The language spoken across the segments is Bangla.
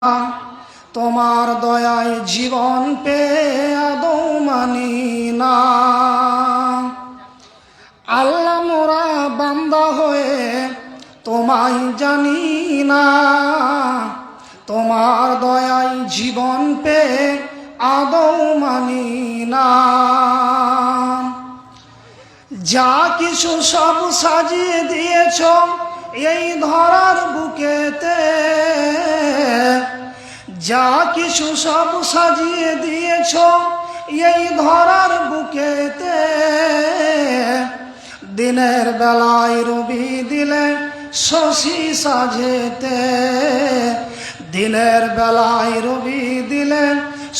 তোমার দয়ায় জীবন পেয়ে আদৌ মানি না। আল্লাহ মোরা বান্দা হয়ে তোমায় জানি না, তোমার দয়ায় জীবন পেয়ে আদৌ মানি না। যা কিছু সব সাজিয়ে দিয়েছ এই ধরার বুকেতে, যা কিছু সব সাজিয়ে দিয়েছ এই ধরার বুকেতে, দিনের বেলায় রবি দিলে শশী সাজেতে, দিনের বেলায় রবি দিলে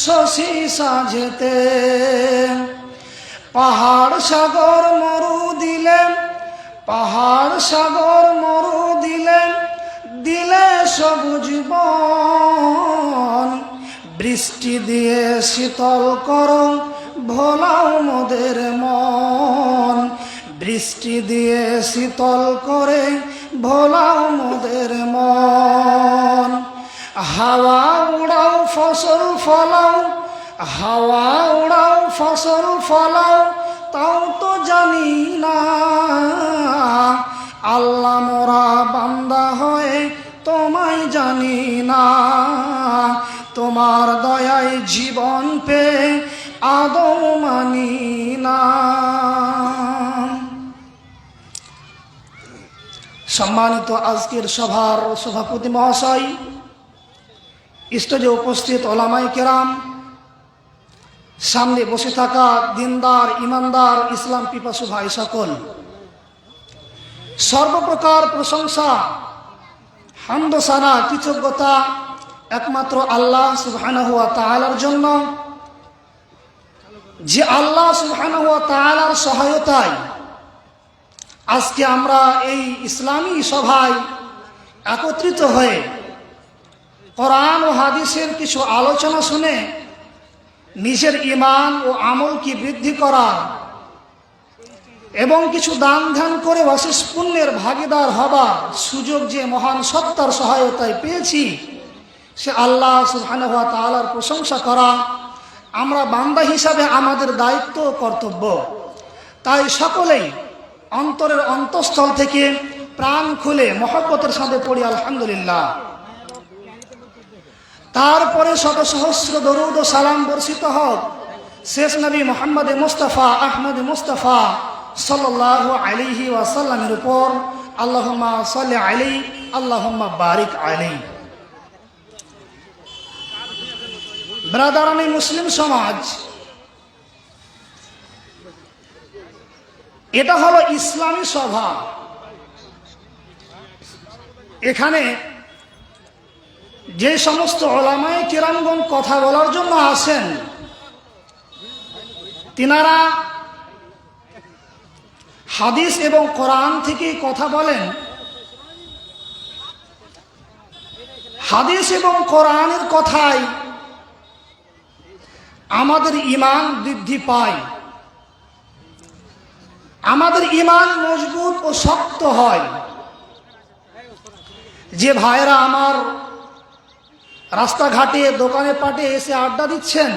শশী সাজেতে। পাহাড় সাগর মরু দিলেন, পাহাড় সাগর মরু দিলেন, দিলে সবুজ বন। বৃষ্টি দিয়ে শীতল করো ভোলাও মোদের মন, বৃষ্টি দিয়ে শীতল করে ভোলাও মোদের মন। হাওয়া উড়াও ফসল ফলাও, হাওয়া উড়াও ফসল ফলাও, তাও তো জানি না। আল্লাহ মোরা বান্দা হয়ে তোমায় জানি না, তোমার দয়ায় জীবন পেয়ে আদৌ মানি না। সম্মানিত আজকের সভার সভাপতি মহাশয়, স্টেজে উপস্থিত ওলামায়ে কেরাম, সামনে বসে থাকা দিনদার ইমানদার ইসলাম পিপাসু ভাই সকল, সর্বপ্রকার প্রশংসা হামদ সানা কৃতজ্ঞতা একমাত্র আল্লাহ সুবহানাহু ওয়া তাআলার জন্য, যে আল্লাহ সুবহানাহু ওয়া তাআলার সহায়তায় আজকে আমরা এই ইসলামী সভায় একত্রিত হয়ে কোরআন ও হাদিসের কিছু আলোচনা শুনে নিজের ঈমান ও আমলকে বৃদ্ধি করা এবং কিছু দান ধ্যান করে অশেষ পুণ্যের ভাগীদার হবার সুযোগ যে মহান সত্তার সহায়তায় পেয়েছি, সে আল্লাহ সুবহানাহু ওয়া তাআলার প্রশংসা করা আমরা বান্দা হিসাবে আমাদের দায়িত্ব ও কর্তব্য। তাই সকলেই অন্তরের অন্তঃস্থল থেকে প্রাণ খুলে মহব্বতের সাথে পড়ি আলহামদুলিল্লাহ। তারপরে শত সহস্র দরুদ ও সালাম বর্ষিত হোক শেষ নবী মুহাম্মদ মুস্তাফা আহমদ মুস্তাফা সাল্লাল্লাহু আলাইহি ওয়াসাল্লামের উপর। আল্লাহুম্মা সাল্লি আলাইহি আল্লাহুম্মা বারিক আলাইহি। ব্রাদারানি মুসলিম সমাজ, এটা হলো ইসলামী সভা। এখানে যে সমস্ত ওলামায়ে কেরামগণ কথা বলার জন্য আসেন, তিনারা হাদিস এবং কোরআন থেকে কথা বলেন। হাদিস এবং কোরআনের কথায় আমাদের ঈমান বৃদ্ধি পায়, আমাদের ঈমান মজবুত ও শক্ত হয়। যে ভাইরা আমার রাস্তাঘাটে দোকানে পাটে এসে আড্ডা দিচ্ছেন,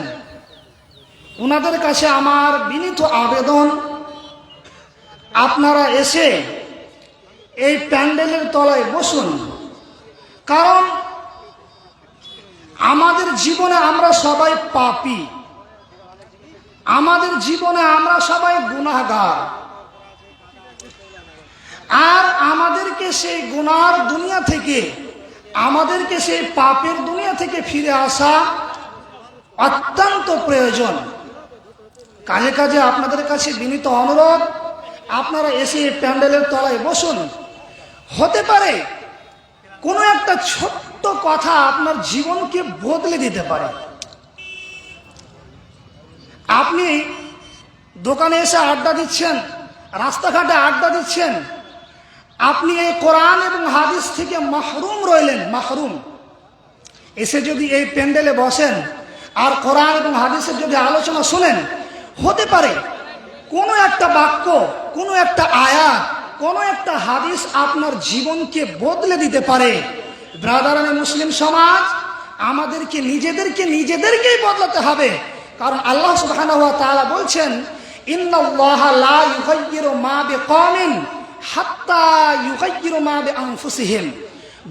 ওনাদের কাছে আমার বিনীত আবেদন, আপনারা এসে এই প্যান্ডেলের তলায় বসুন। কারণ আমাদের জীবনে আমরা সবাই পাপী, আমাদের জীবনে আমরা সবাই গুনাহগার, আর আমাদেরকে সেই গুনার দুনিয়া থেকে, আমাদেরকে সেই পাপের দুনিয়া থেকে ফিরে আসা অত্যন্ত প্রয়োজন। কাজে কাজে আপনাদের কাছে বিনীত অনুরোধ, আপনারা এসে প্যান্ডেলের তলায় বসুন। হতে পারে কোনো একটা ছোট্ট কথা আপনার জীবনকে বদলে দিতে পারে। আপনি দোকানে এসে আড্ডা দিচ্ছেন, রাস্তাঘাটে আড্ডা দিচ্ছেন, আপনি এই কোরআন এবং হাদিস থেকে মাহরুম রইলেন, মাহরুম। এসে যদি এই প্যান্ডেলে বসেন আর কোরআন এবং হাদিসের যদি আলোচনা শুনেন, হতে পারে কোনো একটা বাক্য, কোনো একটা আয়াত, কোনো একটা হাদিস আপনার জীবনকে বদলে দিতে পারে। ব্রাদারানে মুসলিম সমাজ, আমাদেরকে নিজেদেরকেই বদলাতে হবে। কারণ আল্লাহ সুবহানাহু ওয়া তাআলা বলছেন, ইন্নাল্লাহা লা ইউগাইয়িরু মা বিকওমিন হাত্তা ইউগাইয়িরু মা বিআনফুসিহিম।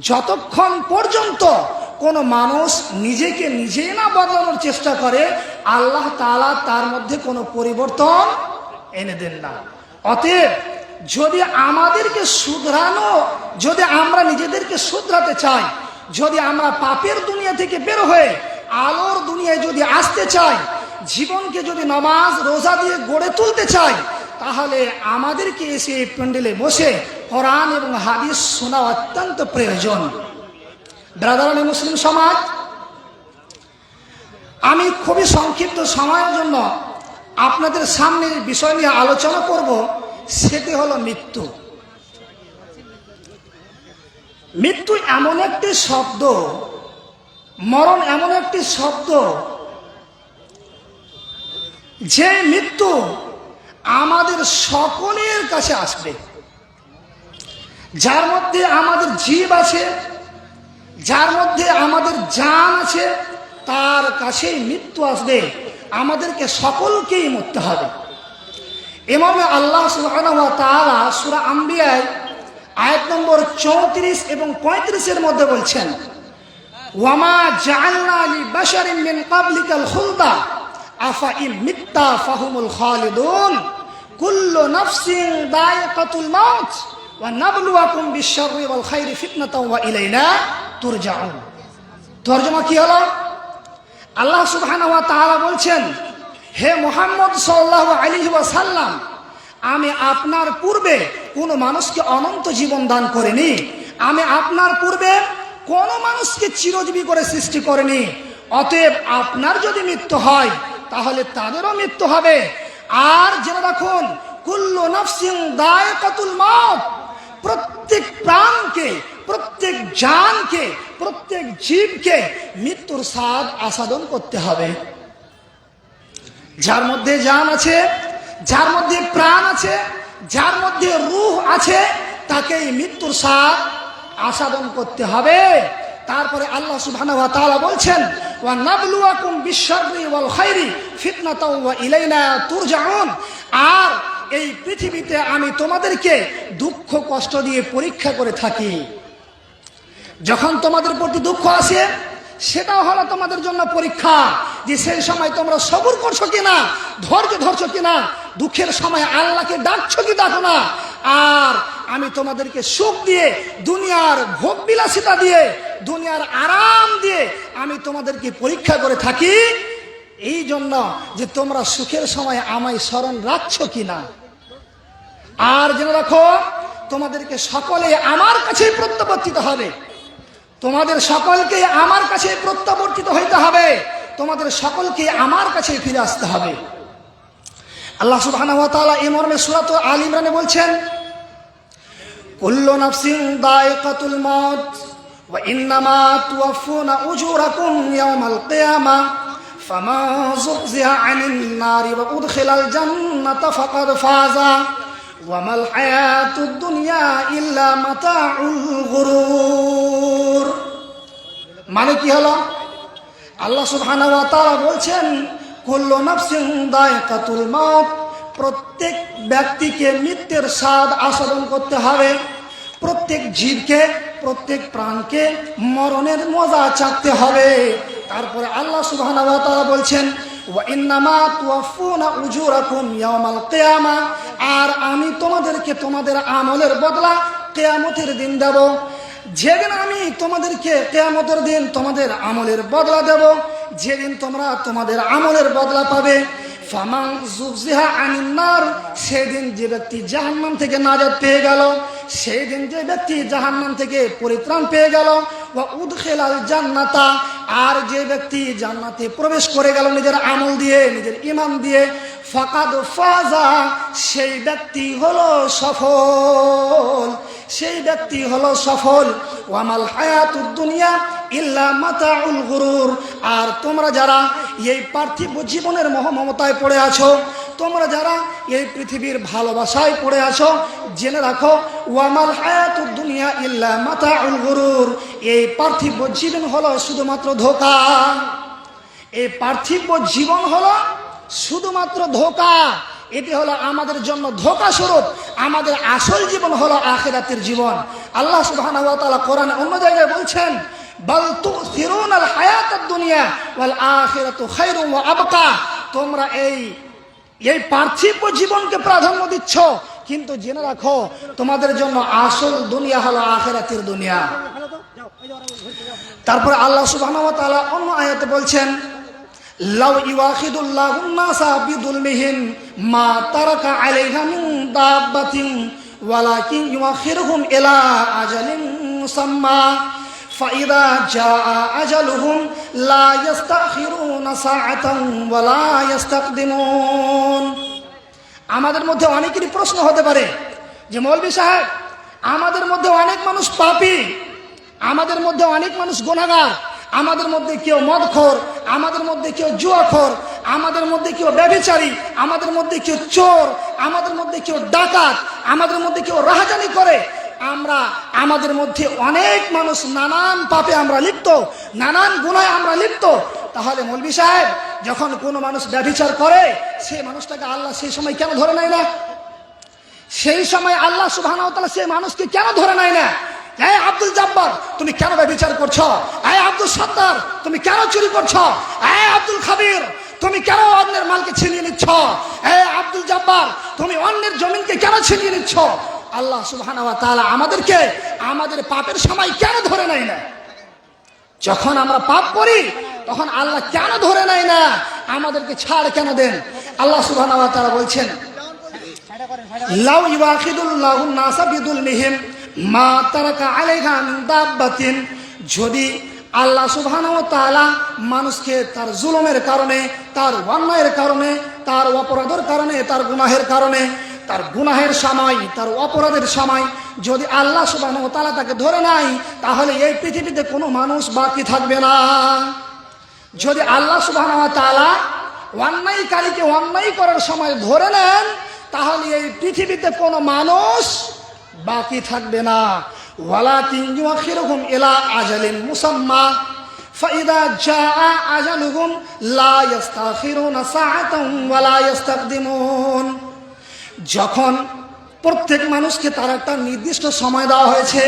যতক্ষণ পর্যন্ত কোন মানুষ নিজেকে নিজেই না বদলানোর চেষ্টা করে, আল্লাহ তাআলা তার মধ্যে কোনো পরিবর্তন এনে দেন না। অতএব যদি আমাদেরকে শুধরানো, যদি আমরা নিজেদেরকে শুধরাতে চাই, যদি আমরা পাপের দুনিয়া থেকে বের হয়ে আলোর দুনিয়ায় যদি আসতে চাই, জীবনকে যদি নামাজ রোজা দিয়ে গড়ে তুলতে চাই, তাহলে আমাদেরকে এসে প্যান্ডেলে বসে কোরআন এবং হাদিস শোনা অত্যন্ত প্রয়োজন। ব্রাদারানি মুসলিম সমাজ, আমি খুবই সংক্ষিপ্ত সময়ের জন্য আপনাদের সামনে বিষয় নিয়ে আলোচনা করব, সেটি হলো মৃত্যু। মৃত্যু এমন একটি শব্দ, মরণ এমন একটি শব্দ, যে মৃত্যু আমাদের সকলের কাছে আসবে। যার মধ্যে আমাদের জীব আছে, যার মধ্যে আমাদের জান আছে, তার কাছেই মৃত্যু আসবে। আমাদেরকে সকলকেই মরতে হবে। এমর্মে আল্লাহ সুবহানাহু ওয়া তাআলা সূরা আম্বিয়ায় আয়াত নম্বর 34 এবং 35-এর মধ্যে বলছেন, ওয়ামা জাআলনা লিবাশারিন মিন ক্বাবলিকাল খুলদা আফা ইম মিত্তা ফাহুমুল খালিদুন কুল্লু নাফসিন দায়িকাতুল মাউত ওয়া নাবলুয়াকুম বিশ-শাররি ওয়াল খাইরি ফিতনাতাও ওয়া ইলাইনা তুরজাউন। তরজমা কি হলো? আল্লাহ সুবহানাহু ওয়া তাআলা বলছেন, হে মুহাম্মদ সাল্লাল্লাহু আলাইহি ওয়াসাল্লাম, আমি আপনার পূর্বে কোনো মানুষকে অনন্ত জীবন দান করিনি। আমি আপনার পূর্বে কোনো মানুষকে চিরজীবী করে সৃষ্টি করিনি। অতএব আপনার যদি মৃত্যু হয়, তাহলে তাদেরও মৃত্যু হবে। আর জেনে রাখুন, কুল্লু নাফসিন দায়িকাতুল মাউত, প্রত্যেক প্রাণকে, প্রত্যেক জানকে, প্রত্যেক জীবকে মৃত্যুর স্বাদ আস্বাদন করতে হবে। যার মধ্যে জান আছে, যার মধ্যে প্রাণ আছে, যার মধ্যে রূহ আছে, তাকেই মৃত্যুর স্বাদ আস্বাদন করতে হবে। তারপরে আল্লাহ সুবহানাহু ওয়া তাআলা বলছেন, ওয়া নাবলুয়াকুম বিশ-শাররি ওয়াল খাইরি ফিতনাতাও ওয়া ইলাইনা তুরজাউন। আর এই পৃথিবীতে আমি তোমাদেরকে দুঃখ কষ্ট দিয়ে পরীক্ষা করে থাকি। যখন তোমাদের প্রতি দুঃখ আসে, সেটাও হলো তোমাদের জন্য পরীক্ষা, যে সেই সময় তোমরা সবর করছো কিনা, ধৈর্য ধরছো কিনা, দুঃখের সময় আল্লাহকে ডাকছো কি ডাকো না। আর আমি তোমাদেরকে সুখ দিয়ে, দুনিয়ার ভোগ বিলাসিতা দিয়ে, দুনিয়ার আরাম দিয়ে আমি তোমাদেরকে পরীক্ষা করে থাকি, এই জন্য যে তোমরা সুখের সময় আমায় স্মরণ রাখছো কিনা। আর জেনে রাখো, তোমাদেরকে সকলে আমার কাছেই প্রত্যাবর্তিত হবে। তোমাদের সকলকে আমার কাছে প্রত্যাবর্তিত হইতে হবে। তোমাদের সকলকে আমার কাছে ফিরে আসতে হবে। আল্লাহ সুবহানাহু ওয়া তাআলা এই মর্মে সূরা আলে ইমরানে বলছেন, কুল্লু নাফসিন দায়িকাতুল মাউত ওয়া ইন্নামা তুওয়াফফুনা উজুরাকুম ইয়াওমাল কিয়ামা ফামান যুহজিহা আনিন নারি ওয়া উদখিলাল জান্নাতা ফাকাদ ফাযা ওয়া মাল হায়াতুদ দুনিয়া ইল্লা মাতাউল গুরুর। মানে কি হলো? আল্লাহ সুবহানাহু ওয়া তাআলা বলছেন, কুল্লু নাফসিন দায়িকাতুল মাউত, প্রত্যেক ব্যক্তিকে মৃত্যুর স্বাদ আস্বাদন করতে হবে। প্রত্যেক জীবকে, প্রত্যেক প্রাণকে মরণের মজা চাকতে হবে। তারপরে আল্লাহ সুবহানাহু ওয়া তাআলা বলছেন, ওয়া ইন্নামা তুওয়াফফুনা উজুরাকুম ইয়াওমাল কিয়ামা, আর আমি তোমাদেরকে তোমাদের আমলের বদলা কিয়ামতের দিন দেব। যেদিন আমি তোমাদেরকে কিয়ামতের দিন তোমাদের আমলের বদলা দেব, যেদিন তোমরা তোমাদের আমলের বদলা পাবে। ফামান যুহজিহা আনিন নার, সেদিন যে ব্যক্তি জাহান্নাম থেকে নাজাত পেয়ে গেল, সেই দিন যে ব্যক্তি জাহান্নাম থেকে পরিত্রাণ পেয়ে গেল। ওয়া উদখিলাল জান্নাতা, আর যে ব্যক্তি জান্নাতে প্রবেশ করে গেল নিজের আমল দিয়ে, নিজের ঈমান দিয়ে, ফাকাদ ফাযা, সেই ব্যক্তি হলো সফল। সেই ব্যক্তি হলো সফল। ওয়ামাল হায়াতুদ দুনিয়া ইল্লা মাতাউল গুরুর। আর তোমরা যারা এই পার্থিব জীবনের মোহমমতায় পড়ে আছো, তোমরা যারা এই পৃথিবীর ভালোবাসায় পড়ে আছো, জেনে রাখো ওয়ামাল হায়াতুদ দুনিয়া ইল্লা মাতাউল গুরুর, এই পার্থিব জীবন হলো শুধুমাত্র ধোঁকা। এই পার্থিব জীবন হলো শুধুমাত্র ধোঁকা। এটি হলো আমাদের জন্য ধোঁকা স্বরূপ। আমাদের আসল জীবন হলো আখিরাতের জীবন। আল্লাহ সুবহানাহু ওয়া তাআলা কোরআনে অন্য জায়গায় বলছেন, বাল তুসিরুনাল হায়াতাদ দুনিয়া ওয়াল আখিরাতু খায়রুন ওয়া আবকা। তোমরা এই পার্থিব জীবনকে প্রাধান্য দিচ্ছ, কিন্তু জেনে রাখো তোমাদের জন্য আসল দুনিয়া হলো আখিরাতের দুনিয়া। তারপর আল্লাহ সুবহানাহু ওয়া তাআলা অন্য আয়াতে বলছেন, লাউ ইউআখিদুল্লাহুন নাসা বিযুলমিহিম মা তারাকা আলাইহা মিন দাব্বাতিন ওয়ালাকিন ইউআখিরুহুম ইলা আজালিন মুসাম্মা ফাইদা জাআ আজালুহুম লা ইস্তাখিরুনা সাআতান ওয়া লা ইস্তাকদিমুন। আমাদের মধ্যে অনেকেরই প্রশ্ন হতে পারে যে মৌলভী সাহেব, আমাদের মধ্যে অনেক মানুষ পাপী, আমাদের মধ্যে অনেক মানুষ গুনাহগার, আমাদের মধ্যে কেউ মদখোর, আমাদের মধ্যে কেউ জুয়াখোর, আমাদের মধ্যে কেউ ব্যভিচারী, আমাদের মধ্যে কেউ চোর, আমাদের মধ্যে কেউ ডাকাত, আমাদের মধ্যে কেউ রাহাজানি করে। আমাদের মধ্যে অনেক মানুষ নানান পাপে আমরা লিপ্ত, নানান গুনাহে আমরা লিপ্ত। তাহলে মৌলভী সাহেব, যখন কোনো মানুষ ব্যভিচার করে সেই মানুষটাকে আল্লাহ সেই সময় কেন ধরে নেয় না? সেই সময় আল্লাহ সুবহানাহু ওয়া তাআলা সেই মানুষকে কেন ধরে নেয় না? এই আব্দুল জব্বার, তুমি কেন ব্যভিচার করছো? এই আব্দুল সত্তার, তুমি কেন চুরি করছো? এই আব্দুল খাবির, তুমি কেন অন্যের মালকে ছিনিয়ে নিচ্ছ? এই আব্দুল জব্বার, তুমি অন্যের জমিনকে কেন ছিনিয়ে নিচ্ছ? আল্লাহ সুবহানাহু ওয়া তাআলা আমাদেরকে আমাদের পাপের সময় কেন ধরে নেয় না? যখন আমরা পাপ করি তখন আল্লাহ কেন ধরে নেয় না? আমাদেরকে ছাড় কেন দেন? আল্লাহ সুবহানাহু ওয়া তাআলা বলছেন, লাউ ইউআখিদুল্লাহুন নাসা বিযুলমিহিম মা তারাকা আলাইহা মিন দাব্বাতিন। যদি আল্লাহ সুবহানাহু ওয়া তাআলা মানুষকে তার জুলুমের কারণে, তার অন্যায়ের কারণে, তার অপরাধের কারণে, তার গুনাহের কারণে, তার গুনাহের সময়, তার অপরাধের সময় যদি আল্লাহ সুবহানাহু ওয়া তাআলা তাকে ধরে নাই, তাহলে এই পৃথিবীতে কোনো মানুষ বাকি থাকবে না। যদি আল্লাহ সুবহানাহু ওয়া তাআলা অন্যায়কারীকে অন্যায় করার সময় ধরে নেন, তাহলে এই পৃথিবীতে কোনো মানুষ বাকি থাকবে না। ওয়ালাকিন ইউআখিরুহুম ইলা আজালিন মুসাম্মা ফাইদা জাআ আজালুহুম লা ইস্তাখিরুনা সাআতান ওয়া লা ইস্তাকদিমুন। যখন প্রত্যেক মানুষকে তার একটা নির্দিষ্ট সময় দেওয়া হয়েছে,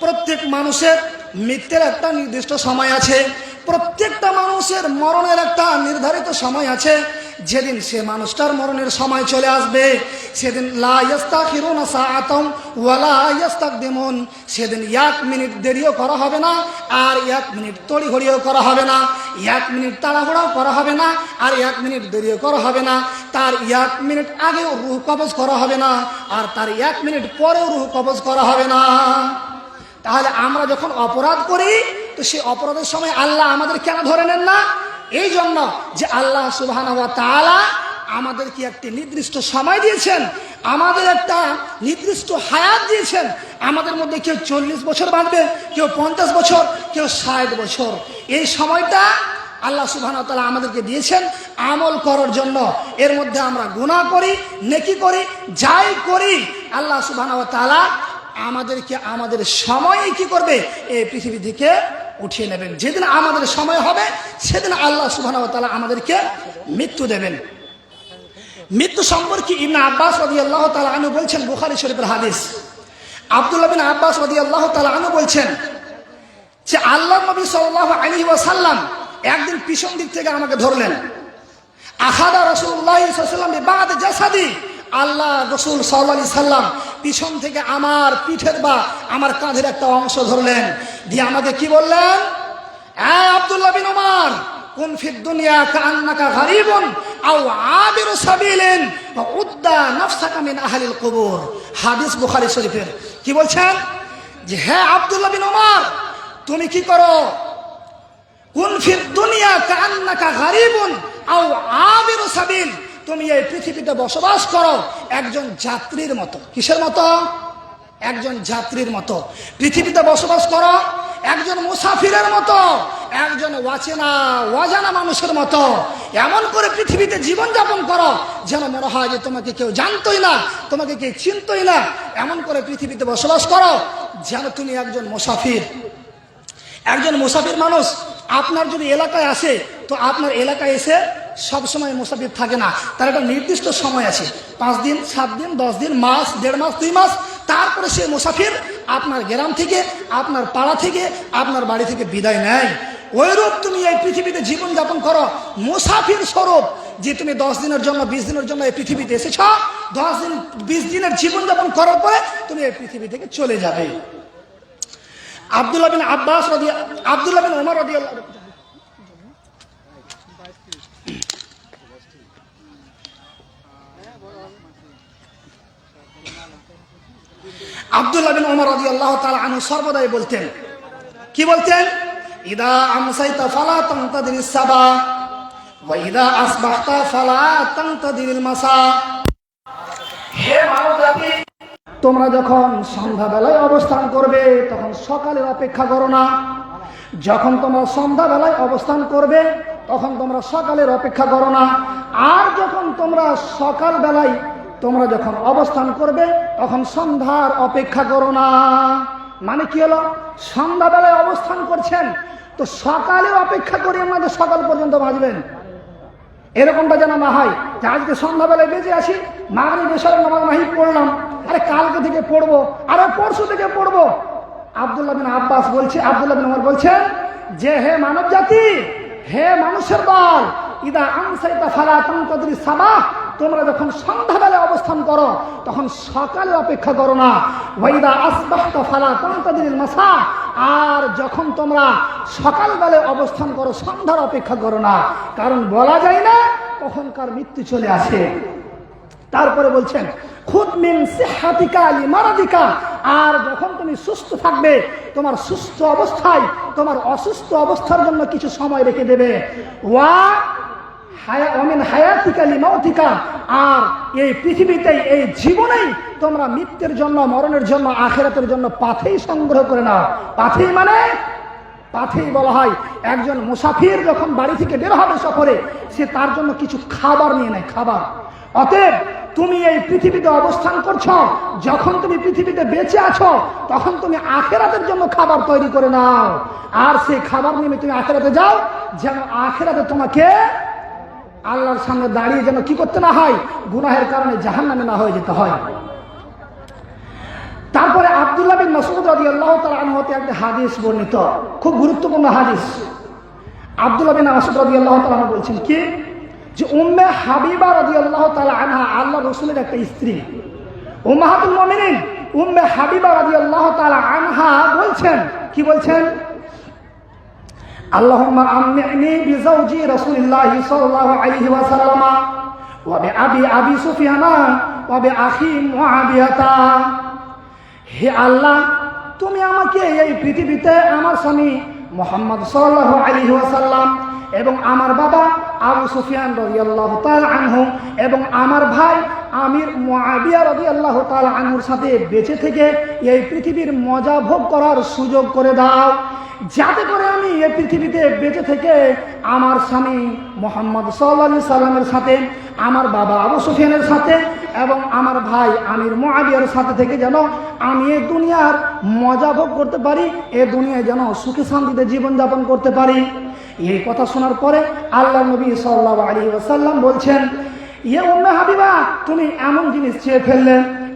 প্রত্যেক মানুষের মৃত্যুর একটা নির্দিষ্ট সময় আছে, প্রত্যেকটা মানুষের মরণের একটা নির্ধারিত সময় আছে। যেদিন সে মানুষটার মরণের সময় চলে আসবে, সেদিন লা ইস্তাখিরুনা সাআতান ওয়া লা ইস্তাকদিমুন, সেদিন 1 মিনিট দেরিও করা হবে না, আর 1 মিনিট তড়িঘড়িও করা হবে না, 1 মিনিট তাড়াহুড়াও করা হবে না, আর 1 মিনিট দেরিও করা হবে না। তার 1 মিনিট আগেও রূহ কবজ করা হবে না, আর তার 1 মিনিট পরেও রূহ কবজ করা হবে না। তাহলে আমরা যখন অপরাধ করি, তো সেই অপরাধের সময় আল্লাহ আমাদের কেন ধরে নেন না? এই জন্য যে আল্লাহ সুবহানাহু ওয়া তাআলা আমাদেরকে একটি নির্দিষ্ট সময় দিয়েছেন, আমাদের একটা নির্দিষ্ট হায়াত দিয়েছেন। আমাদের মধ্যে কেউ 40 বছর বাঁচবে, কেউ 50 বছর, কেউ 60 বছর। এই সময়টা আল্লাহ সুবহানাহু ওয়া তাআলা আমাদেরকে দিয়েছেন আমল করার জন্য। এর মধ্যে আমরা গুনাহ করি, নেকি করি, যাই করি, আল্লাহ সুবহানাহু ওয়া তাআলা আমাদেরকে আমাদের সময়ে কি করবে? এই পৃথিবী থেকে উঠিয়ে নেবেন। যেদিন আমাদের সময় হবে, সেদিন আল্লাহ সুবহানাহু ওয়া তাআলা আমাদেরকে মৃত্যু দেবেন। মৃত্যু সম্পর্কে ইবনে আব্বাস রাদিয়াল্লাহু তাআলা আনহু বলছেন, বুখারী শরীফের হাদিস, আব্দুল্লাহ বিন আব্বাস রাদিয়াল্লাহু তাআলা আনহু বলছেন যে আল্লাহর নবী সাল্লাল্লাহু আলাইহি ওয়াসাল্লাম একদিন পিছন দিক থেকে আমাকে ধরলেন। আখাদা রাসূলুল্লাহ সাল্লাল্লাহু আলাইহি ওয়াসাল্লাম বিবাদ জাসাদি, আল্লাহ রাসূল সাল্লাল্লাহু আলাইহি সাল্লাম পিছন থেকে আমার পিঠের বা আমার কাঁধের একটা অংশ ধরলেন, দিয়ে আমাকে কি বললেন? আব্দুল্লাহ বিন ওমর, কুন ফিদ দুনিয়া কাআন্নাকা গরীবুন আও আবিরু সাবিলিন ওয়া উদ্দা নাফসাকা মিন আহলিল কুবুর। হাদিস বুখারী শরীফের। কি বলছেন? যে হে আব্দুল্লাহ বিন ওমর, তুমি কি করো? কুন ফিদ দুনিয়া কাআন্নাকা গরীবুন আও আবিরু সাবিল, তুমি এই পৃথিবীতে বসবাস করো একজন যাত্রীর মতো। কিসের মতো? একজন যাত্রীর মতো পৃথিবীতে বসবাস করো, একজন মুসাফিরের মতো, একজন অজানা মানুষের মতো এমন করে পৃথিবীতে জীবনযাপন করো যেন মনে হয় যে তোমাকে কেউ জানতোই না, তোমাকে কেউ চিনতোই না। এমন করে পৃথিবীতে বসবাস করো যেন তুমি একজন মুসাফির। একজন মুসাফির মানুষ আপনার যদি এলাকায় আসে, তো আপনার এলাকায় এসে সবসময় মুসাফির থাকে না, তার একটা নির্দিষ্ট সময় আছে, 5 দিন, 7 দিন, 10 দিন, মাস, 1.5 মাস, 2 মাস, তারপরে সে মুসাফির আপনার গ্রাম থেকে, আপনার পাড়া থেকে, আপনার বাড়ি থেকে বিদায় নেয়। ওইরূপ তুমি এই পৃথিবীতে জীবনযাপন করো মুসাফির স্বরূপ, যে তুমি 10 দিনের জন্য, 20 দিনের জন্য এই পৃথিবীতে এসেছ, 10 দিন 20 দিনের জীবনযাপন করার পরে তুমি এই পৃথিবী থেকে চলে যাবে। আব্দুল্লাহ বিন ওমর রাদিয়াল্লাহু তাআলা আনহু সর্বদাই বলতেন, কি বলতেন? ইদা আমসাইতা ফালা তানতাদিরিস সাবা ওয়া ইদা আসবাহতা ফালা তানতাদিরিল মাসা। হে মানবজাতি, তোমরা যখন সন্ধ্যাবেলায় অবস্থান করবে তখন সকালের অপেক্ষা করো না। যখন তোমরা সন্ধ্যাবেলায় অবস্থান করবে তখন তোমরা সকালের অপেক্ষা করো না। আর যখন তোমরা সকালবেলায় তোমরা যখন অবস্থান করবে তখন সন্ধ্যার অপেক্ষা করো না। মানে কি হলো? সন্ধ্যাবেলায় অবস্থান করছেন তো সকালে অপেক্ষা করে আমাদের সকাল পর্যন্ত বাঁচবেন, এরকমটা যেন না হয় যে আজকে সন্ধ্যাবেলায় বেঁচে আসি, মাগরিব এশার নামাজ নাহি পড়লাম, আরে কালকে থেকে পড়বো, আরে পরশু থেকে পড়বো। আব্দুল্লাহ বিন ওমর বলছেন যে হে মানব জাতি, হে মানুষের দল, ইদা আমসাইতা ফালা তানতাদিরিস সাবাহ, তোমরা যখন সন্ধ্যাবেলায় অবস্থান করো তখন সকালে অপেক্ষা করো না। ওয়া ইদা আসবাহতা ফালা তানতাদিরিল মাসা, আর যখন তোমরা সকালবেলায় অবস্থান করো সন্ধ্যার অপেক্ষা করো না, কারণ বলা যায় না কখনকার মৃত্যু চলে আসে। তারপরে বলছেন খুদ মিন সিহহাতিকা লিমারাদিকা, আর যখন তুমি সুস্থ থাকবে তোমার সুস্থ অবস্থায় তোমার অসুস্থ অবস্থার জন্য কিছু সময় রেখে দেবে। মিন হায়াতিকা লিমাউতিকা, আর এই পৃথিবীতে এই জীবনেই তোমরা মৃত্যুর জন্য, মরণের জন্য, আখিরাতের জন্য পাথেই সংগ্রহ করে নাও। পাথেই মানে পাথেই বলা হয় একজন মুসাফির যখন বাড়ি থেকে বের হবে সফরে, সে তার জন্য কিছু খাবার নিয়ে নেয়, খাবার। অতএব তুমি এই পৃথিবীতে অবস্থান করছো, যখন তুমি পৃথিবীতে বেঁচে আছো তখন তুমি আখিরাতের জন্য খাবার তৈরি করে নাও, আর সেই খাবার নিয়ে তুমি আখিরাতে যাও, যেন আখিরাতে তোমাকে আল্লাহর সামনে দাঁড়িয়ে যেন কি করতে না হয়, গুনাহের কারণে জাহান্নামে না হয়ে যেতে হয়। তারপরে আব্দুল্লাহ বিন মাসউদ রাদিয়াল্লাহু তাআলা আনহু হতে একটা হাদিস বর্ণিত, খুব গুরুত্বপূর্ণ হাদিস। আব্দুল্লাহ বিন মাসউদ রাদিয়াল্লাহু তাআলা বলছেন কি, যে উম্মে হাবিবা রাদিয়াল্লাহু তাআলা আনহা আল্লাহর রাসূলের একটা স্ত্রী, উম্মাহাতুল মুমিনিন উম্মে হাবিবা রাদিয়াল্লাহু তাআলা আনহা বলছেন, কি বলছেন? আল্লাহুম্মা আমিনি বিজাওজি রাসূলিল্লাহি সাল্লাল্লাহু আলাইহি ওয়াসাল্লাম ওয়া বিআবি সুফিয়ানা ওয়া বিআখি মুআবিয়াতা। হে আল্লাহ, তুমি আমাকে এই পৃথিবীতে আমার স্বামী মুহাম্মদ সাল্লাল্লাহু আলাইহি ওয়াসাল্লাম এবং আমার বাবা আবু সুফিয়ান রাদিয়াল্লাহু তাআলা আনহু এবং আমার ভাই আমির মুআবিয়া রাদিয়াল্লাহু তাআলা আনহুর সাথে বেঁচে থেকে এই পৃথিবীর মজা ভোগ করার সুযোগ করে দাও, যাতে করে আমি এই পৃথিবীতে বেঁচে থেকে আমার স্বামী মুহাম্মদ সাল্লাল্লাহু আলাইহি সাল্লামের সাথে, আমার বাবা আবু সুফিয়ানের সাথে এবং আমার ভাই আমির মুআবিয়ার সাথে থেকে যেন আমি এই দুনিয়ার মজা ভোগ করতে পারি, এই দুনিয়ায় যেন সুখে শান্তিতে জীবনযাপন করতে পারি। এই কথা শোনার পরে আল্লাহ নবী সাল্লাল্লাহু আলাইহি ওয়াসাল্লাম বলছেন, ইয়া উম্মে হাবিবা, তুমি এমন জিনিস চেয়ে ফেললে,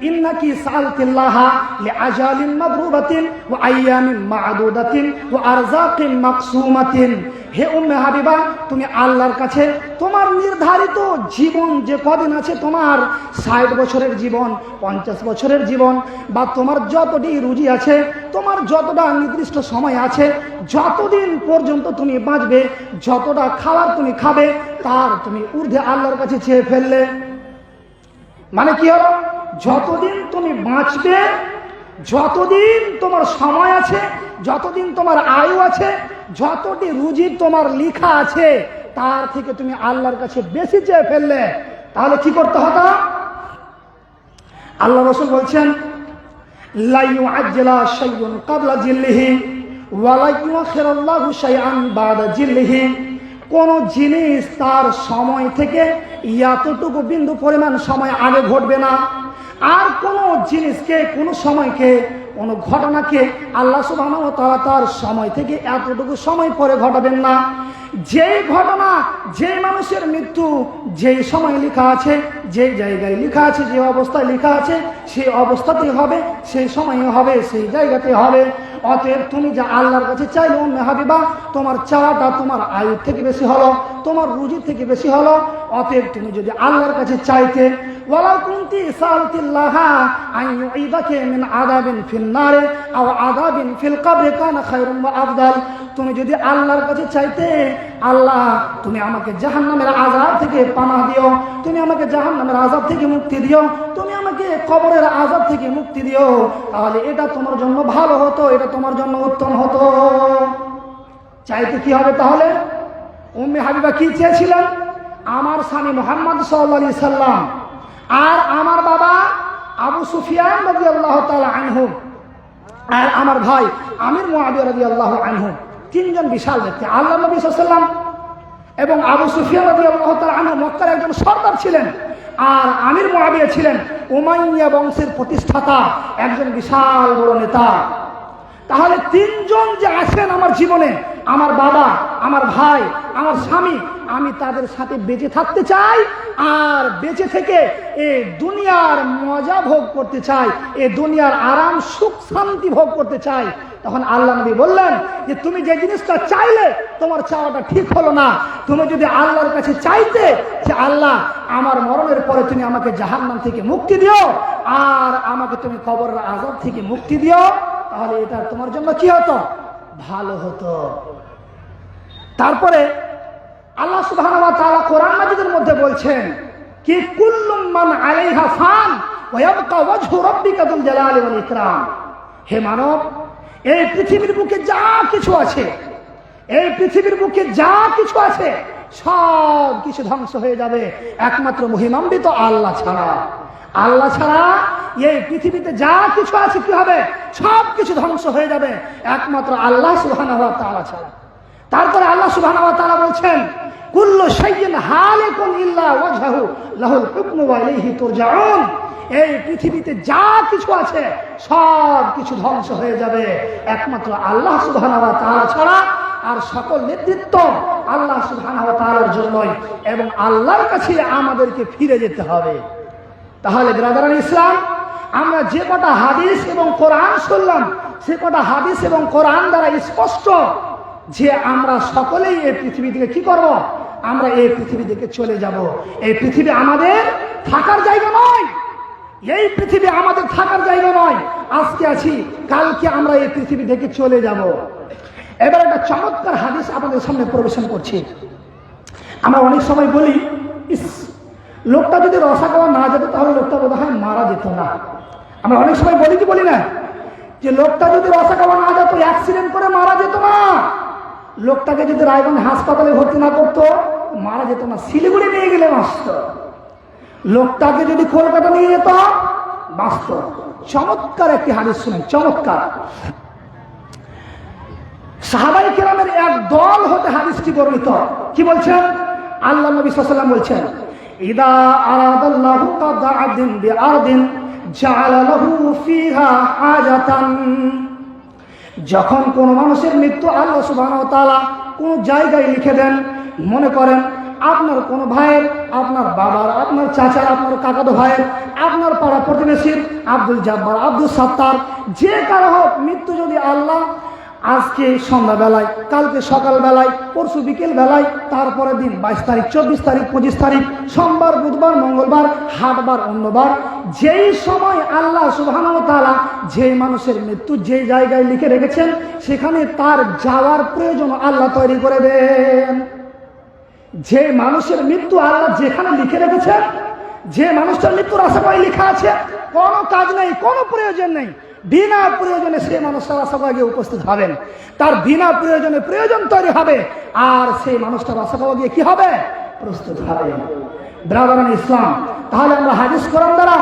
ইন্নাকি সাআলতিল্লাহা লিআজালিন মাদরুবাতিন ওয়া আইয়ামিন মা'দুদাতিন ওয়া আরযাকিন মাকসুমাতিন। হে উম্মে হাবিবা, তুমি আল্লাহর কাছে তোমার নির্ধারিত জীবন যে কদিন আছে, তোমার 60 বছরের জীবন, 50 বছরের জীবন, বা তোমার যতটি রুজি আছে, তোমার যতটা নির্দিষ্ট সময় আছে, যতদিন পর্যন্ত তুমি বাঁচবে, যতটা খাবার তুমি খাবে, তার তুমি ঊর্ধ্বে আল্লাহর কাছে চেয়ে ফেললে। মানে কি হলো? যতদিন তুমি বাঁচবে, যতদিন তোমার সময় আছে, যতদিন তোমার আয়ু আছে, যতটি রুজি তোমার লেখা আছে, তার থেকে তুমি আল্লাহর কাছে বেশি চেয়ে ফেললে, তাহলে কি করতে হতো? আল্লাহ রাসূল বলছেন, লা ইউআজ্জিলা শাইউন ক্বাবলা জিল্লিহি ওয়া লা ইউআখিরুল্লাহু শাইআন বা'দা জিল্লিহি। কোন জিনিস তার সময় থেকে এতটুকু বিন্দু পরিমাণ সময় আগে ঘটবে না, আর কোন জিনিসকে, কোন সময়কে, কোন ঘটনাকে আল্লাহ সুবহানাহু ওয়া তাআলা তার সময় থেকে এতটুকু সময় পরে ঘটাবেন না। যেই ঘটনা, যে মানুষের মৃত্যু যেই সময় লেখা আছে, যেই জায়গায় লেখা আছে, যে অবস্থায় লেখা আছে, সেই অবস্থাতেই হবে, সেই সময়ে হবে, সেই জায়গাতে হবে। অতএব তুমি যা আল্লাহর কাছে চাইলে উম্মে হাবিবা, তোমার চাওয়াটা তোমার আয়ুর থেকে বেশি হলো, তোমার রুজির থেকে বেশি হলো। অতএব তুমি যদি আল্লাহর কাছে চাইতে, ওয়ালাউ কুনতি সালতিল্লাহা আন ইউঈদাকা মিন আযাবিন ফিন নার আও আযাবিন ফিল কবর কানা খায়রুন ওয়া আফদাল, তুমি যদি আল্লাহর কাছে চাইতে, আল্লাহ তুমি আমাকে জাহান্নামের আযাব থেকে পানাহ দিও, তুমি আমাকে জাহান্নামের আযাব থেকে মুক্তি দিও, তুমি আমাকে কবরের আযাব থেকে মুক্তি দিও, তাহলে এটা তোমার জন্য ভালো হতো, এটা তোমার জন্য উত্তম হতো। চাইতে কি হবে তাহলে? উম্মে হাবিবা কি চেয়েছিলেন? আমার স্বামী মুহাম্মদ সাল্লাল্লাহু আলাইহি সাল্লাম আর আমার বাবা আবু সুফিয়ান রাদিয়াল্লাহু তাআলা আনহু আর আমার ভাই আমির মুআবিয়া রাদিয়াল্লাহু আনহু, তিনজন বিশাল ব্যক্তি। আল্লাহ নবী সাল্লাল্লাহু আলাইহি ওয়াসাল্লাম এবং আবু সুফিয়ান রাদিয়াল্লাহু তাআলা আনহু মক্কার একজন সর্দার ছিলেন, আর আমির মুআবিয়া ছিলেন উমাইয়া বংশের প্রতিষ্ঠাতা, একজন বিশাল বড় নেতা। তাহলে তিনজন যে আছেন আমার জীবনে, আমার বাবা, আমার ভাই, আমার স্বামী, আমি তাদের সাথে বেঁচে থাকতে চাই, আর বেঁচে থেকে এই দুনিয়ার মজা ভোগ করতে চাই, এই দুনিয়ার আরাম সুখ শান্তি ভোগ করতে চাই। তখন আল্লাহ নবী বললেন যে তুমি যে জিনিসটা চাইলে তোমার চাওয়াটা ঠিক হলো না। তুমি যদি আল্লাহর কাছে চাইতে যে আল্লাহ আমার মরণের পরে তুমি আমাকে জাহান্নাম থেকে মুক্তি দিও, আর আমাকে তুমি কবরের আযাব থেকে মুক্তি দিও, তাহলে এটা তোমার জন্য কি হতো? ভালো হতো। তারপরে আল্লাহ সুবহানাহু ওয়া তাআলা কোরআন মাজিদের মধ্যে বলছেন কি কুল্লুম মান আলাইহা ফান ওয়া ইয়াবকা ওয়াজহু রাব্বিকা যুল জালালি ওয়াল ইকরাম। হে মানব, এই পৃথিবীর বুকে যা কিছু আছে, এই পৃথিবীর বুকে যা কিছু আছে সব কিছু ধ্বংস হয়ে যাবে একমাত্র মহিমান্বিত আল্লাহ ছাড়া। আল্লাহ ছাড়া এই পৃথিবীতে যা কিছু আছে কি হবে? সব কিছু ধ্বংস হয়ে যাবে একমাত্র আল্লাহ সুবহানাহু ওয়া তাআলা ছাড়া। তারপরে আল্লাহ সুবহানাহু ওয়া তাআলা বলছেন কুল্লু শাইইন হালিকুন ইল্লা ওয়াজহু লাহুল হুকমু ওয়া ইলাইহি তুরজাউন। এই পৃথিবীতে যা কিছু আছে সব কিছু ধ্বংস হয়ে যাবে একমাত্র আল্লাহ সুবহানাহু ওয়া তাআলা ছাড়া। আর সকল নেতৃত্ব আল্লাহ সুবহানাহু ওয়া তাআলার জন্যই, এবং আল্লাহর কাছে আমাদেরকে ফিরে যেতে হবে। তাহলে ব্রাদারান ইসলাম, আমরা যে কটা হাদিস এবং কোরআন শুনলাম, সে কটা হাদিস এবং কোরআন দ্বারা স্পষ্ট যে আমরা সকলেই এই পৃথিবী থেকে কি করব? আমরা এই পৃথিবী থেকে চলে যাব। এই পৃথিবী আমাদের থাকার জায়গা নয়, এই পৃথিবী আমাদের থাকার জায়গা নয়। আজকে আছি, কালকে আমরা এই পৃথিবী থেকে চলে যাব। এবার একটা চমৎকার হাদিস আপনাদের সামনে পরিবেশন করছি। আমরা অনেক সময় বলি, ইস, লোকটা যদি রসাকাওয়া না যেত তাহলে লোকটা বোধ হয় মারা যেত না। আমরা অনেক সময় বলি কি বলি না, যে লোকটা যদি রসাকাওয়া না যেত, অ্যাক্সিডেন্ট করে মারা যেত না, লোকটাকে যদি রায়গঞ্জ হাসপাতালে ভর্তি না করতো মারা যেত না, শিলিগুড়ি নিয়ে গেলে বাঁচত। লোকটাকে যদি কলকাতা নিয়ে যেত বাঁচত। চমৎকার একটি হাদিস শুনেন, চমৎকার। সাহাবায়ে কেরামের এক দল হতে হাদিসটি বর্ণিত। কি বলছেন? আল্লাহ নবী সাল্লাল্লাহু আলাইহি ওয়াসাল্লাম বলছেন, ইদা আরাদাল্লাহু কাদা'আদিন বিআরদিন জাআলা লাহু ফিহা হাজাতান। যখন কোন মানুষের মৃত্যু আল্লাহ সুবহানাহু ওয়া তাআলা কোন জায়গায় লিখে দেন, মনে করেন আপনার কোন ভাইয়ের, আপনার বাবার, আপনার চাচার, আপনার কাকাতো ভাইয়ের, আপনার পাড়া প্রতিবেশীর, আব্দুল জব্বার, আব্দুল সাত্তার, যে কারো হোক মৃত্যু যদি আল্লাহ আজকে সন্ধ্যাবেলায়, কালকে সকালবেলায়, পরশু বিকেল বেলায়, তারপরের দিন 22 তারিখ, 24 তারিখ, 25 তারিখ, সোমবার, বুধবার, মঙ্গলবার, হাটবার, অন্যবার, যেই সময় আল্লাহ সুবহানাহু ওয়া তাআলা যে মানুষের মৃত্যু যে জায়গায় লিখে রেখেছেন সেখানে তার যাওয়ার প্রয়োজন আল্লাহ তৈরি করে দেন। যে মানুষের মৃত্যু আল্লাহ যেখানে লিখে রেখেছেন, যে মানুষটার মৃত্যুর আশায় লেখা আছে, কোনো কাজ নেই, কোনো প্রয়োজন নেই, বিনা প্রয়োজনে সেই মানুষটার আশায় গিয়ে উপস্থিত হবেন, তার বিনা প্রয়োজনে প্রয়োজন তৈরি হবে, আর সেই মানুষটার আশায় গিয়ে কি হবে? প্রস্তুত হবে। ব্রাদারান ইসলাম, তাহলে আমরা হাদিস কোরআন দ্বারা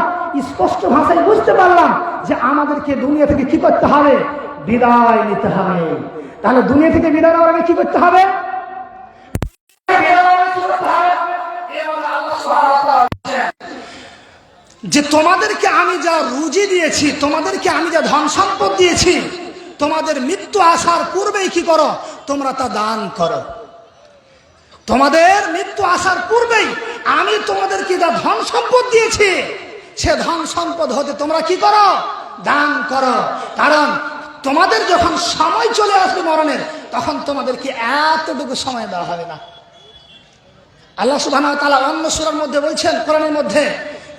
স্পষ্ট ভাষায় বুঝতে পারলাম যে আমাদেরকে দুনিয়া থেকে কি করতে হবে, বিদায় নিতে হবে। তাহলে দুনিয়া থেকে বিদায় নেওয়ার আগে কি করতে হবে? যে তোমাদেরকে আমি যা রুজি দিয়েছি, তোমাদেরকে আমি যা ধন সম্পদ দিয়েছি, তোমাদের মৃত্যু আসার পূর্বেই কি করো, তোমরা তা দান করো। তোমাদের মৃত্যু আসার পূর্বেই আমি তোমাদেরকে যা ধন সম্পদ দিয়েছি, সে ধন সম্পদ হতে তোমরা কি করো, দান করো। কারণ তোমাদের যখন সময় চলে আসবে মরণের, তখন তোমাদেরকে এতটুকু সময় দেওয়া হবে না। আল্লাহ সুবহানাহু ওয়া তাআলা অন্য সূরার মধ্যে বলছেন, কোরআনের মধ্যে,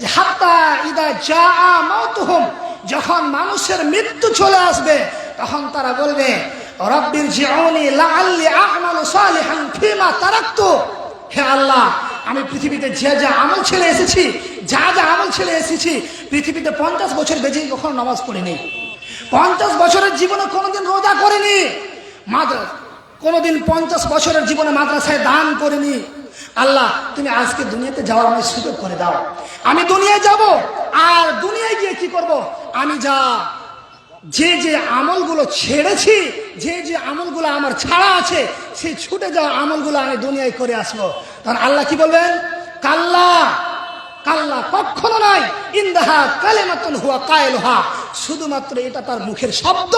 যে হাত্তা ইদা জাআ মাউতুহুম, যখন মানুষের মৃত্যু চলে আসবে তখন তারা বলবে, রব্বিরজিউনি লাআল্লি আ'মালু সালিহান ফীমা তারাকতু। হে আল্লাহ, আমি পৃথিবীতে যা আমল ছেড়ে এসেছি, যা আমল ছেড়ে এসেছি, পৃথিবীতে 50 বছর বেঁচে কখনো নামাজ পড়িনি, 50 বছরের জীবনে কোনোদিন রোজা করিনি, কোনোদিন 50 বছরের জীবনে মাদ্রাসায় দান করিনি। আল্লাহ, তুমি আজকে দুনিয়াতে যাওয়ার আমি সুযোগ করে দাও। আমি দুনিয়ায় যাব, আর দুনিয়ায় গিয়ে কি করব, আমি যে আমলগুলো ছেড়েছি, যে আমলগুলো আমার ছাড়া আছে, সেই ছুটে যাওয়া আমলগুলো আমি দুনিয়ায় করে আসবো। কারণ আল্লাহ কি বলবেন, কাল্লা কাল্লা, কখনো নয়, ইন্দাহা কালিমাতুন হুয়া কায়লুহা, শুধুমাত্র এটা তার মুখের শব্দ,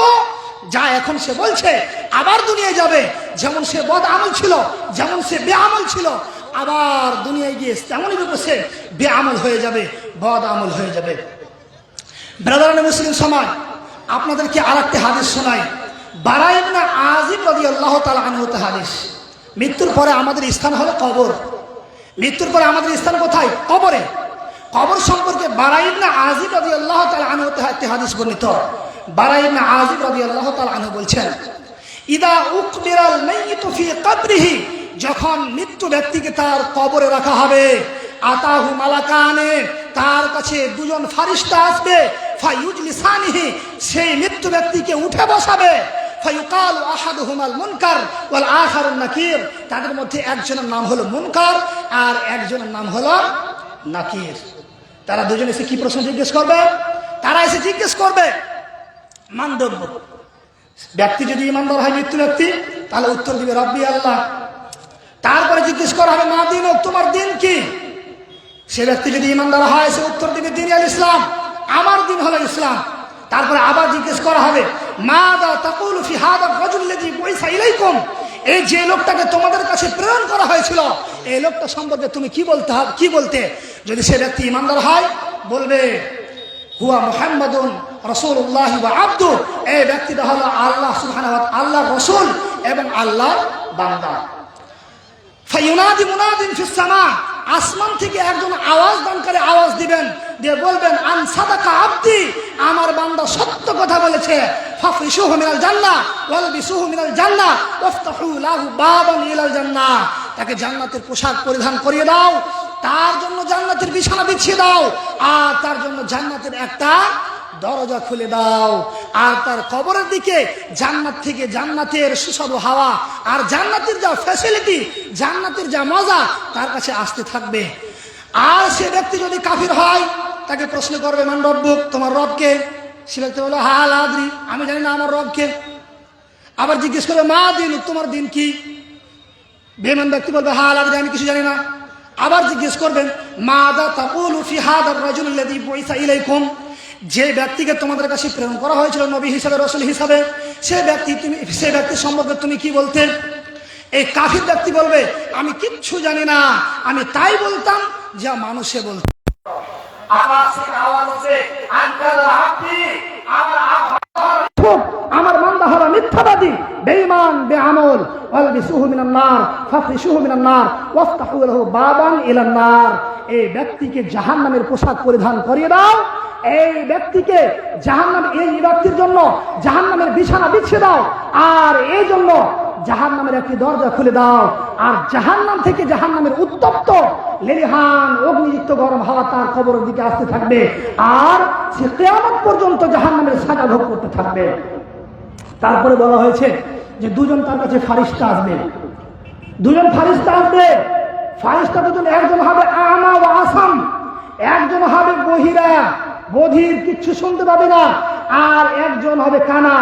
যা এখন সে বলছে। আবার দুনিয়ায় যাবে, যেমন সে বদ আমল ছিল, যেমন সে বেআমল ছিল, আবার দুনিয়ায় গিয়ে তেমনই রূপে সে বেআমল হয়ে যাবে, বদ আমল হয়ে যাবে। ব্রাদারান মুসলিম সমাজ, আপনাদেরকে আরেকটি হাদিস শোনাই। বারা ইবনে আযিব রাদিয়াল্লাহু তাআলা আনহু হাদিস। মৃত্যুর পরে আমাদের স্থান হলো কবর। মৃত্যুর পরে আমাদের স্থান কোথায়? কবরে। কবর সম্পর্কে বারা ইবনে আযিব রাদিয়াল্লাহু তাআলা আনহু হাদিস বর্ণিত। বারা ইবনে আযিব রাদিয়াল্লাহু তাআলা আনহু বলছেন, ইদা উকবিরাল মাইয়িতু ফি কবরিহি, যখন মৃত্যু ব্যক্তিকে তার কবরে রাখা হবে, আতাহু মালাকানে, তার কাছে দুজন ফারিস্তা আসবে, ফায়ুজলিসানিহি, সেই মৃত্যু ব্যক্তিকে উঠে বসাবে, ফায়ুকালু আহাদুহুমাল মুনকার ওয়াল আখারুন নাকির, তাদের মধ্যে একজনের নাম হলো মুনকার আর একজনের নাম হলো নাকির। তারা দুজন এসে কি প্রশ্ন জিজ্ঞেস করবে? তারা এসে জিজ্ঞেস করবে মানদব্য। ব্যক্তি যদি ইমানদার হয়, মৃত্যু ব্যক্তি, তাহলে উত্তর দিবে রব্বি আল্লাহ। তারপরে জিজ্ঞেস করা হবে মা দিন, তোমার দিন কি? সে ব্যক্তি যদি ইমানদার হয়, সে উত্তর দিবে দিন আল ইসলাম, আমার দিন হলো ইসলাম। তারপরে আবার জিজ্ঞেস করা হবে মাযা তাকুলু ফি হাযা রাজুল্লাযী বুইসা ইলাইকুম, এই যে লোকটাকে তোমাদের কাছে প্রেরণ করা হয়েছিল, এই লোকটা সম্পর্কে তুমি কি বলতে? যদি সে ব্যক্তি ইমানদার হয়, বলবে হুয়া মুহাম্মাদুন রাসূলুল্লাহ ওয়া আবদু, এই ব্যক্তিটা হলো আল্লাহ সুবহানাহু ওয়া তাআলা, আল্লাহর রাসূল এবং আল্লাহর বান্দা। ফায়ুনাদি মুনাদিন ফিস সামা, আসমান থেকে একজন আওয়াজ দানকারী আওয়াজ দিবেন, দিয়ে বলবেন আন সাদাকা আবদি, আমার বান্দা সত্য কথা বলেছে। ফাফরিশুহু মিনাল জান্নাহ ওয়ালবিসুহু মিনাল জান্নাহ ওয়াফতাহু লাহু বাবান ইলাল জান্নাহ, তাকে জান্নাতের পোশাক পরিধান করিয়ে দাও, তার জন্য জান্নাতের বিছানা বিছিয়ে দাও, আর তার জন্য জান্নাতের একটা দরজা খুলে দাও, আর তার কবরের দিকে জান্নাত থেকে জান্নাতের সুস্বাদু হাওয়া আর জান্নাতের যা ফ্যাসিলিটি, জান্নাতের যা মজা তার কাছে আসতে থাকবে। আর সে ব্যক্তি যদি কাফির হয়, তাকে প্রশ্ন করবে মান রব্বুক, তোমার রবকে? সে ব্যক্তি বলবে হা লা আদরি, আমি জানি না আমার রবকে। আবার জিজ্ঞেস করবে মা দিন, তোমার দিন কি? বেঈমান ব্যক্তি বলবে হা লা আদরি, আমি কিছু জানি না। আবার জিজ্ঞেস করবেন মাযা তাকুলু ফি হাযার রাজুল্লাযী বুইসা ইলাইকুম, যে ব্যক্তিকে তোমাদের কাছে প্রেরণ করা হয়েছিল নবী হিসাবে, রাসূল হিসাবে, সে ব্যক্তি সম্পর্কে তুমি কি বলতে? এই কাফির ব্যক্তি বলবে আমি কিচ্ছু জানি না, আমি তাই বলতাম যা মানুষে বলতো। আমার বান্দা হলো মিথ্যাবাদী, বেঈমান, বেআমল। ওয়ালবিসুহু মিনান নার ফাফরিশুহু মিনান নার ওয়াফতাহু লাহু বাবান ইলান নার, এই ব্যক্তিকে জাহান্নামের পোশাক পরিধান করিয়ে দাও, এই ব্যক্তিকে জাহান্নাম, এই ব্যক্তির জন্য জাহান্নামের বিছানা বিছিয়ে দাও, আর এই জন্য জাহান্নামের একটি দরজা খুলে দাও, আর জাহান্নাম থেকে জাহান্নামের উত্তপ্ত লেলিহান অগ্নিযুক্ত গরম হাওয়া তার কবরের দিকে আসতে থাকবে, আর সে কিয়ামত পর্যন্ত জাহান্নামের সাজা ভোগ করতে থাকবে। তারপরে বলা হয়েছে যে দুজন তার কাছে ফারিস্তা আসবে, দুজন ফারিস্তা আসবে। ফারিস্তা দুজন, একজন হবে আমা ওয়া আসাম, একজন হবে বহিরা। বধির কিচ্ছু শুনতে পাবে না। আর একজন হবে কানা,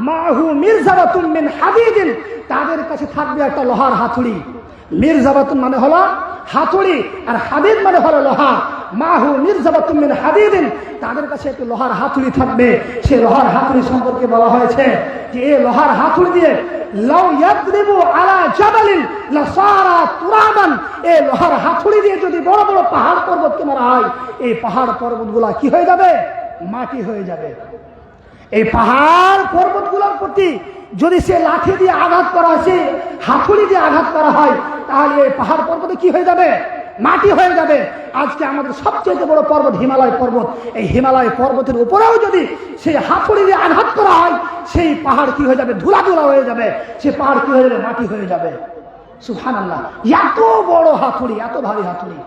মাহু মিরজাবাতুন মিন হাদিদিন, তাদের কাছে থাকবে একটা লোহার হাতুড়ি। মিরজাবাতুন মানে হলো হাতুড়ি, আর হাদিদ মানে হলো লোহা। মাহু মিরজাবাতুন মিন হাদিদিন, তাদের কাছে একটি লোহার হাতুড়ি থাকবে। সে লোহার হাতুড়ি সম্পর্কে বলা হয়েছে যে এই লোহার হাতুড়ি দিয়ে লাউ ইয়াদরিবু আলা জাবালিন লাসারা তুরাবান, এই লোহার হাতুড়ি দিয়ে যদি বড় বড় পাহাড় পর্বতকে মারা হয়, এই পাহাড় পর্বতগুলা কি হয়ে যাবে? মাটি হয়ে যাবে। এই পাহাড় পর্বতগুলোর প্রতি যদি সে লাঠি দিয়ে আঘাত করা হয়, সে হাতুড়ি দিয়ে আঘাত করা হয়, তাহলে এই পাহাড় পর্বতে কি হয়ে যাবে? মাটি হয়ে যাবে। আজকে আমাদের সবচেয়ে বড় পর্বত হিমালয় পর্বত, এই হিমালয় পর্বতের উপরেও যদি সেই হাতুড়ি দিয়ে আঘাত করা হয়, সেই পাহাড় কি হয়ে যাবে? ধুলা ধুলা হয়ে যাবে। সে পাহাড় কি হয়ে যাবে? মাটি হয়ে যাবে। সুবহানাল্লাহ, এত বড় হাতুড়ি, এত ভারী হাতুড়ি,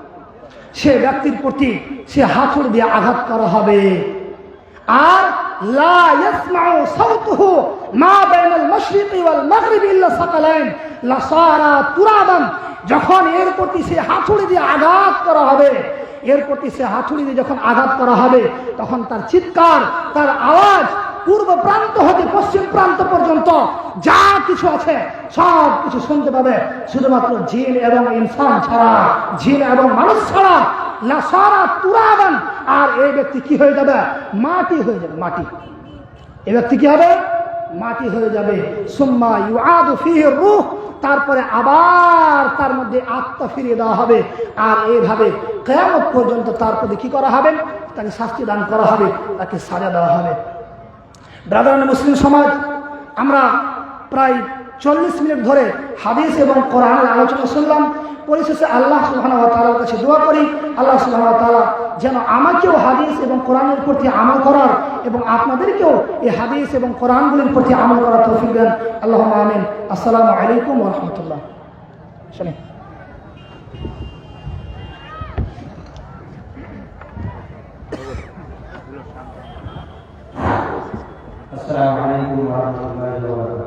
সে ব্যক্তির প্রতি সে হাতুড়ি দিয়ে আঘাত করা হবে। আর লা ইয়াসমাউ সাউতুহু মা বাইনাল মাশরিকি ওয়াল মাগরিবি ইল্লা সাকালাইন লাসারা তুরাবান, যখন এর প্রতি সে হাতুড়ি দিয়ে আঘাত করা হবে, এর প্রতি সে হাতুড়ি দিয়ে যখন আঘাত করা হবে, তখন তার চিৎকার, তার আওয়াজ পূর্ব প্রান্ত হতে পশ্চিম প্রান্ত পর্যন্ত যা কিছু আছে সব কিছু শুনতে পাবে, শুধুমাত্র জিন এবং ইনসান ছাড়া, জিন এবং মানুষ ছাড়া। লাসারা তুরাবান, আর এই ব্যক্তি কি হয়ে যাবে? মাটি হয়ে যাবে। মাটি, এই ব্যক্তি কি হবে? মাটি হয়ে যাবে। সুম্মা ইউআদু ফীহি রূহ, তারপরে আবার তার মধ্যে আত্মা ফিরিয়ে দেওয়া হবে। আর এইভাবে কিয়ামত পর্যন্ত তার প্রতি কি করা হবে? তাকে শাস্তি দান করা হবে, তাকে সাজা দেওয়া হবে। ব্রাদারান মুসলিম সমাজ, আমরা প্রায় 40 মিনিট ধরে হাদিস এবং কোরআনের আলোচনা শুনলাম। পরিশেষে আল্লাহ সুবহানাহু ওয়া তাআলার কাছে দোয়া করি, আল্লাহ সুবহানাহু ওয়া তাআলা যেন আমাকেও হাদিস এবং কোরআনের প্রতি আমল করার এবং আপনাদেরকেও এই হাদিস এবং কোরআনগুলির প্রতি আমল করার তৌফিক দেন। আল্লাহুম্মা আমিন। আসসালামু আলাইকুম ওয়া রাহমাতুল্লাহ। শুনি। আসসালামু আলাইকুম ওয়া রাহমাতুল্লাহি ওয়া বারাকাতুহু।